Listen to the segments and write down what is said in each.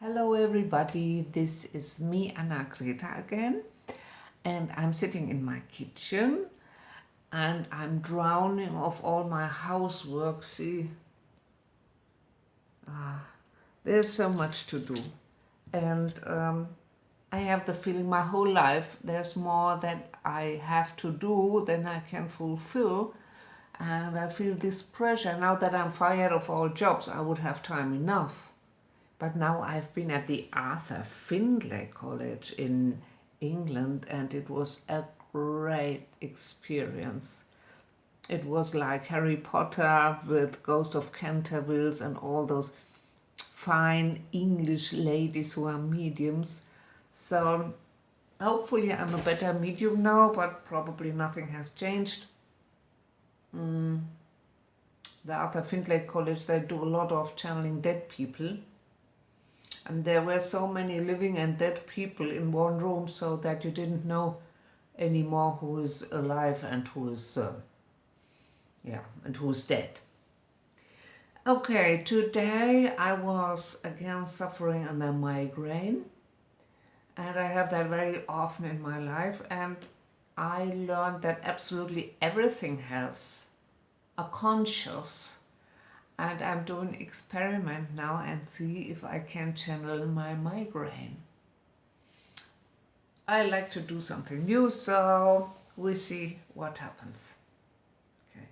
Hello everybody, this is me, Anna Greta again, and I'm sitting in my kitchen and I'm drowning of all my housework. See, there's so much to do, and I have the feeling my whole life there's more that I have to do than I can fulfill, and I feel this pressure. Now that I'm fired of all jobs, I would have time enough. But now I've been at the Arthur Findlay College in England, and it was a great experience. It was like Harry Potter with Ghost of Canterville and all those fine English ladies who are mediums. So hopefully I'm a better medium now, but probably nothing has changed. The Arthur Findlay College, they do a lot of channeling dead people. And there were so many living and dead people in one room, so that you didn't know anymore who is alive and who is, and who is dead. Okay, today I was again suffering under migraine, and I have that very often in my life, and I learned that absolutely everything has a conscious. And I'm doing an experiment now and see if I can channel my migraine. I like to do something new, so we see what happens. Okay.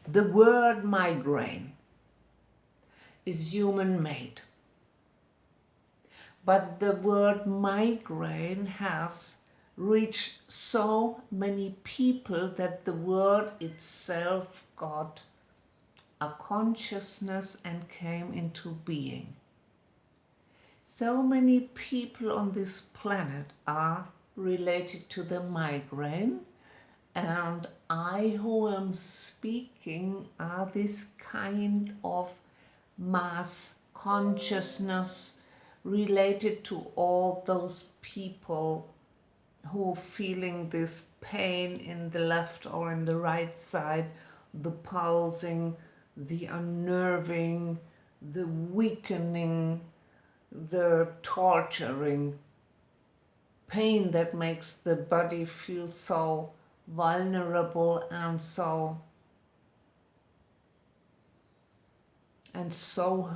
The word migraine is human-made, but the word migraine has reached so many people that the word itself got a consciousness and came into being. So many people on this planet are related to the migraine, and I who am speaking are this kind of mass consciousness related to all those people who are feeling this pain in the left or in the right side, the pulsing, the unnerving, the weakening, the torturing pain that makes the body feel so vulnerable and so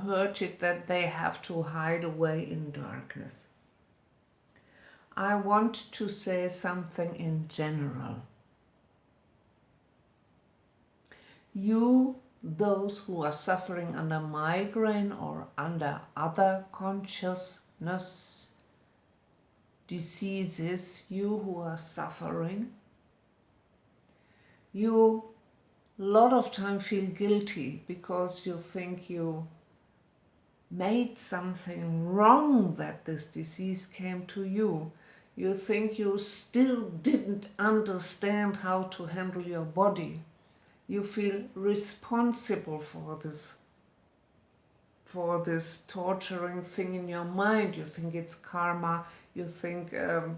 hurted that they have to hide away in darkness. I want to say something in general. You, those who are suffering under migraine or under other consciousness diseases, you who are suffering, you a lot of time feel guilty because you think you made something wrong that this disease came to you. You think you still didn't understand how to handle your body. You feel responsible for this torturing thing in your mind. You think it's karma. You think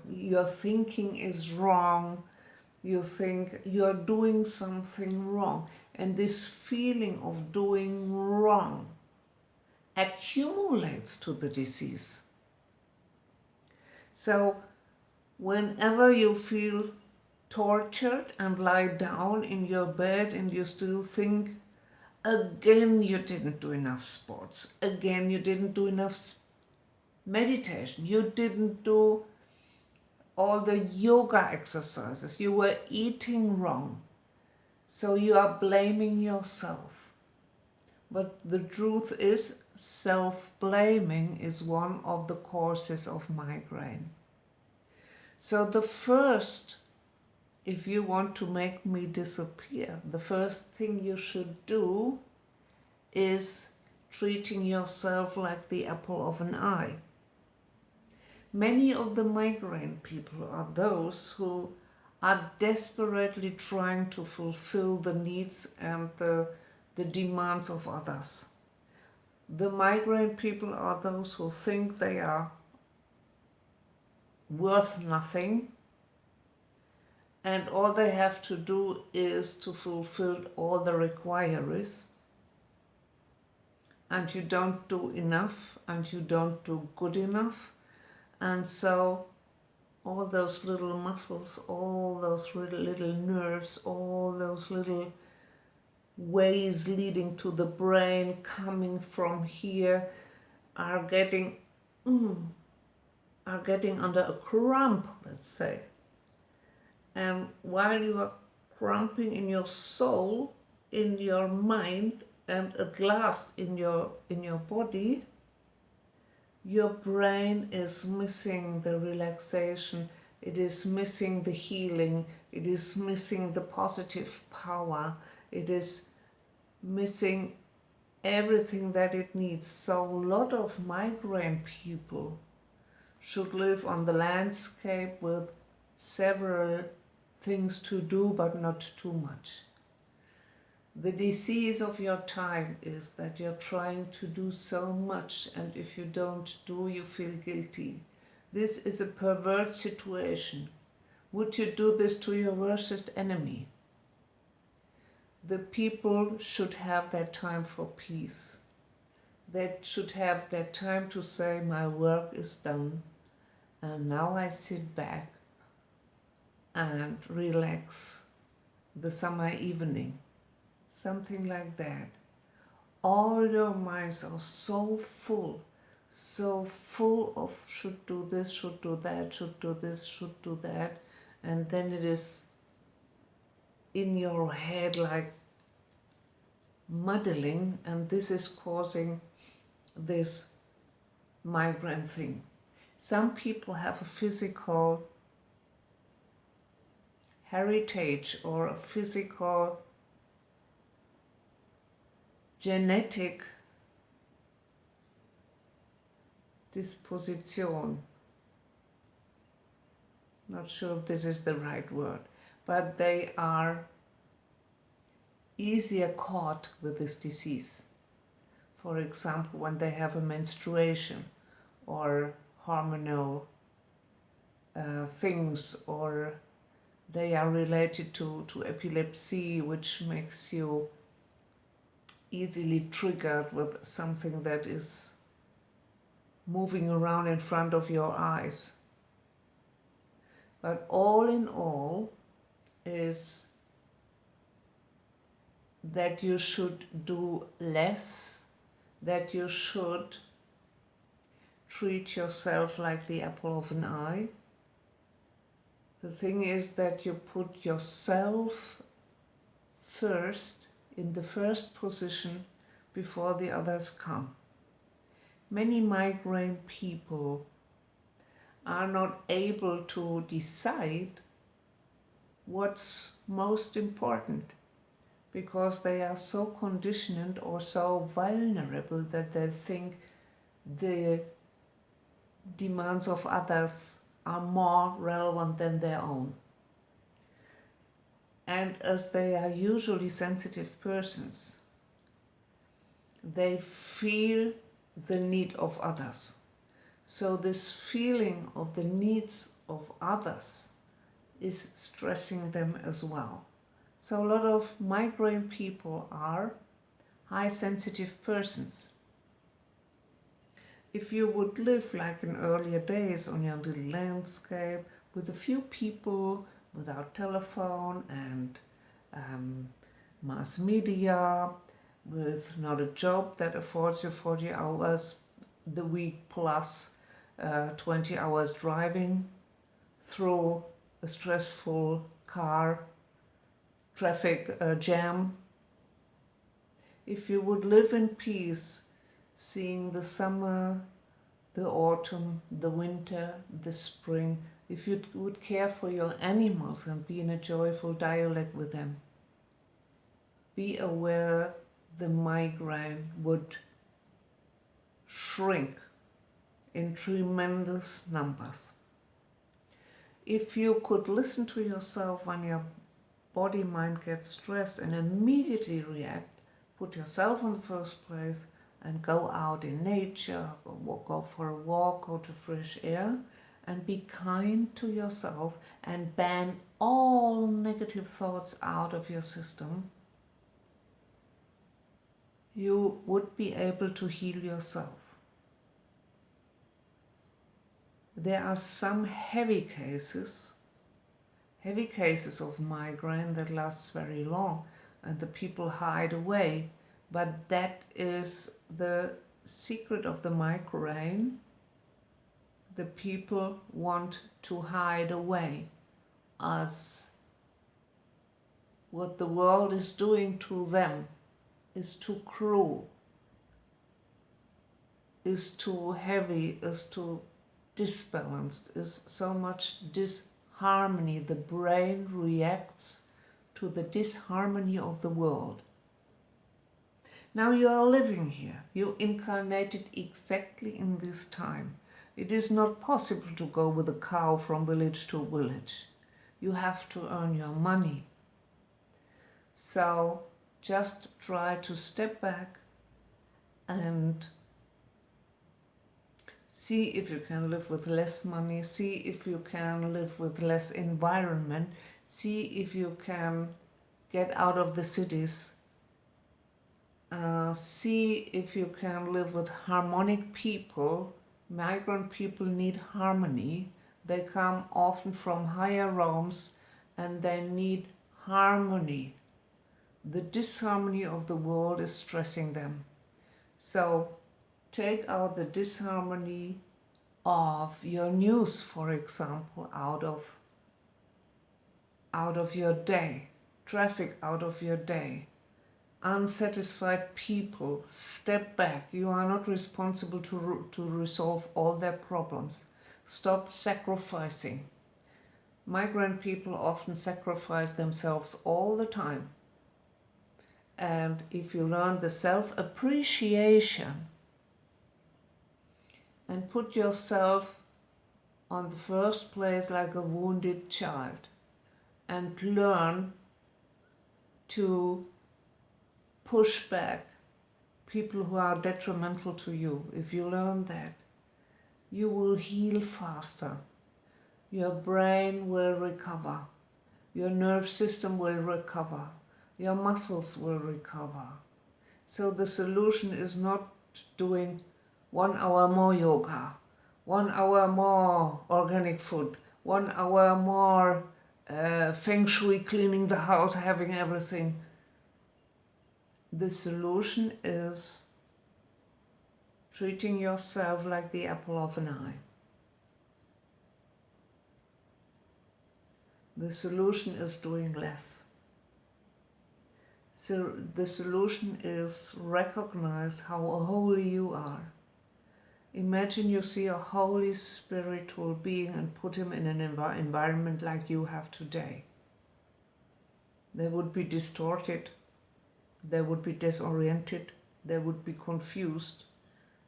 your thinking is wrong. You think you're doing something wrong. And this feeling of doing wrong accumulates to the disease. So whenever you feel tortured and lie down in your bed and you still think, again you didn't do enough sports, again you didn't do enough meditation, you didn't do all the yoga exercises, you were eating wrong, so you are blaming yourself. But the truth is, self-blaming is one of the causes of migraine. So the first, if you want to make me disappear, the first thing you should do is treating yourself like the apple of an eye. Many of the migraine people are those who are desperately trying to fulfill the needs and the demands of others. The migraine people are those who think they are worth nothing, and all they have to do is to fulfill all the requirements, and you don't do enough, and you don't do good enough, and so all those little muscles, all those little nerves, all those little ways leading to the brain coming from here are getting under a cramp, let's say. And while you are cramping in your soul, in your mind, and at last in your body, your brain is missing the relaxation, it is missing the healing, it is missing the positive power, it is missing everything that it needs. So a lot of migraine people should live on the landscape with several things to do, but not too much. The disease of your time is that you're trying to do so much, and if you don't do, you feel guilty. This is a perverse situation. Would you do this to your worst enemy? The people should have their time for peace. They should have their time to say, my work is done, and now I sit back and relax the summer evening. Something like that. All your minds are so full of should do this, should do that, should do this, should do that, and then it is in your head like muddling, and this is causing this migraine thing. Some people have a physical heritage or a physical genetic disposition. Not sure if this is the right word, but they are easier caught with this disease. For example, when they have a menstruation or hormonal things, or they are related to epilepsy, which makes you easily triggered with something that is moving around in front of your eyes. But all in all is that you should do less, that you should treat yourself like the apple of an eye. The thing is that you put yourself first, in the first position, before the others come. Many migraine people are not able to decide what's most important, because they are so conditioned or so vulnerable that they think the demands of others are more relevant than their own. And as they are usually sensitive persons, they feel the need of others. So this feeling of the needs of others is stressing them as well. So a lot of migraine people are high sensitive persons. If you would live like in earlier days on your little landscape with a few people, without telephone and mass media, with not a job that affords you 40 hours the week plus 20 hours driving through a stressful car traffic jam. If you would live in peace, seeing the summer, the autumn, the winter, the spring, if you would care for your animals and be in a joyful dialogue with them, be aware the migraine would shrink in tremendous numbers. If you could listen to yourself when your body-mind gets stressed and immediately react, put yourself in the first place, and go out in nature, go for a walk, go to fresh air, and be kind to yourself and ban all negative thoughts out of your system, you would be able to heal yourself. There are some heavy cases of migraine that lasts very long and the people hide away, but that is the secret of the migraine. The people want to hide away, as what the world is doing to them is too cruel, is too heavy, is too disbalanced, is so much disharmony. The brain reacts to the disharmony of the world. Now you are living here. You incarnated exactly in this time. It is not possible to go with a cow from village to village. You have to earn your money. So just try to step back and see if you can live with less money, see if you can live with less environment, see if you can get out of the cities, see if you can live with harmonic people. Migrant people need harmony. They come often from higher realms and they need harmony. The disharmony of the world is stressing them. So take out the disharmony of your news, for example, out of your day, traffic out of your day. Unsatisfied people, step back. You are not responsible to resolve all their problems. Stop sacrificing. Migrant people often sacrifice themselves all the time. And if you learn the self-appreciation and put yourself on the first place like a wounded child and learn to push back people who are detrimental to you. If you learn that, you will heal faster. Your brain will recover. Your nerve system will recover. Your muscles will recover. So the solution is not doing 1 hour more yoga, 1 hour more organic food, 1 hour more feng shui, cleaning the house, having everything. The solution is treating yourself like the apple of an eye. The solution is doing less. So the solution is recognize how holy you are. Imagine you see a holy spiritual being and put him in an environment like you have today. They would be distorted. They would be disoriented, they would be confused,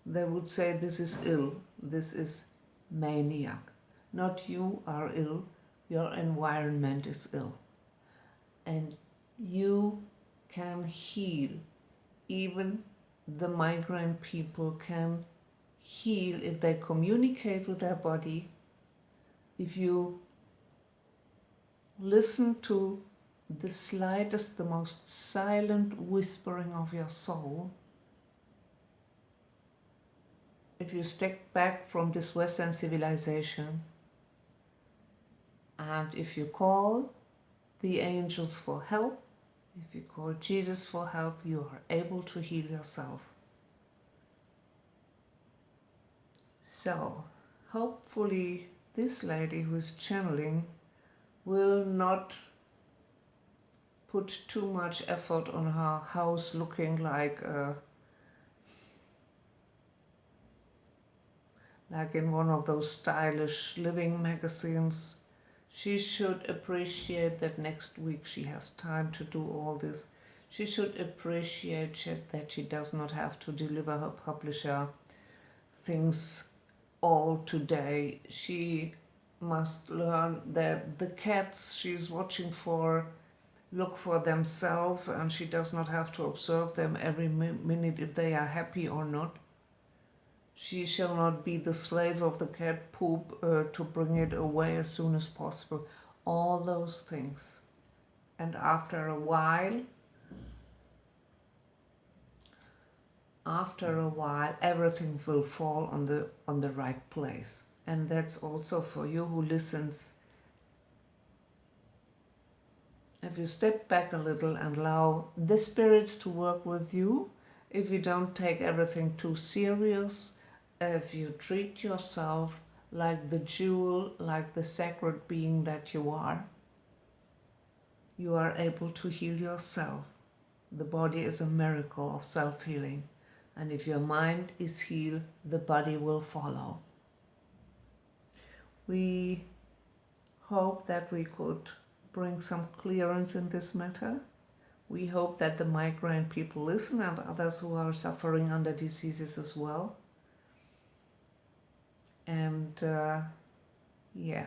they would say this is ill, this is maniac. Not you are ill, your environment is ill. And you can heal. Even the migraine people can heal if they communicate with their body. If you listen to the slightest, the most silent whispering of your soul, if you step back from this Western civilization and if you call the angels for help, if you call Jesus for help, you are able to heal yourself. So, hopefully this lady who is channeling will not put too much effort on her house looking like in one of those stylish living magazines. She should appreciate that next week she has time to do all this. She should appreciate that she does not have to deliver her publisher things all today. She must learn that the cats she's watching for look for themselves, and she does not have to observe them every minute if they are happy or not. She shall not be the slave of the cat poop to bring it away as soon as possible. All those things. And after a while, everything will fall on the right place. And that's also for you who listens. If you step back a little and allow the spirits to work with you, if you don't take everything too serious, if you treat yourself like the jewel, like the sacred being that you are able to heal yourself. The body is a miracle of self-healing. And if your mind is healed, the body will follow. We hope that we could bring some clearance in this matter. We hope that the migraine people listen, and others who are suffering under diseases as well. And yeah,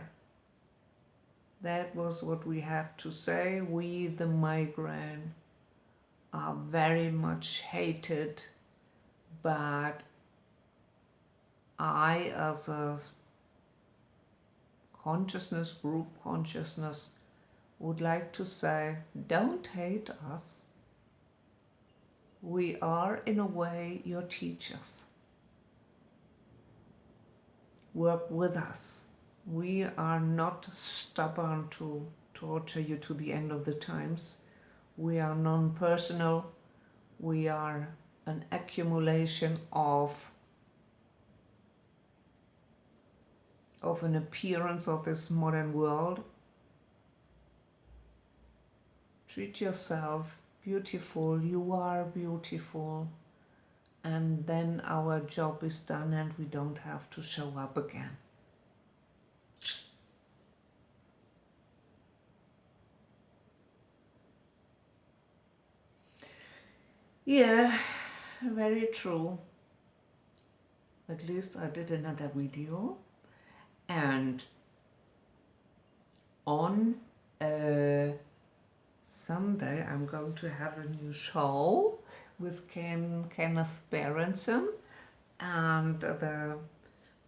that was what we have to say. We, the migraine, are very much hated, but I, as a group consciousness, would like to say, don't hate us. We are, in a way, your teachers. Work with us. We are not stubborn to torture you to the end of the times. We are non-personal. We are an accumulation of an appearance of this modern world. Treat yourself beautiful. You are beautiful. And then our job is done and we don't have to show up again. Yeah, very true. At least I did another video, and on Sunday I'm going to have a new show with Kenneth Berenson and the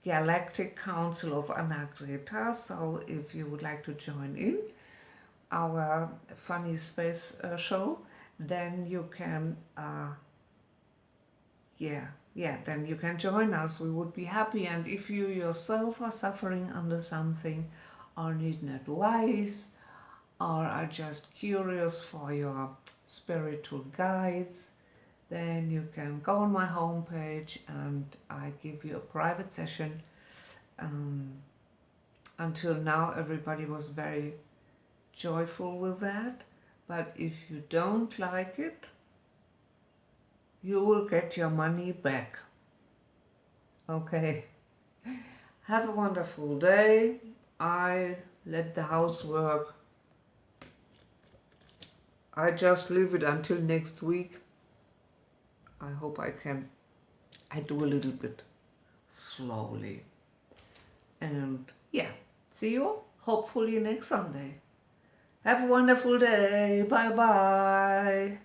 Galactic Council of Anaxeta. So if you would like to join in our funny space show, then you can then you can join us. We would be happy. And if you yourself are suffering under something, or need an advice, or are just curious for your spiritual guides, then you can go on my homepage and I give you a private session. Until now everybody was very joyful with that, but if you don't like it, you will get your money back. Okay. Have a wonderful day. I let the housework. I just leave it until next week. I hope I do a little bit slowly. And yeah, see you hopefully next Sunday. Have a wonderful day. Bye bye.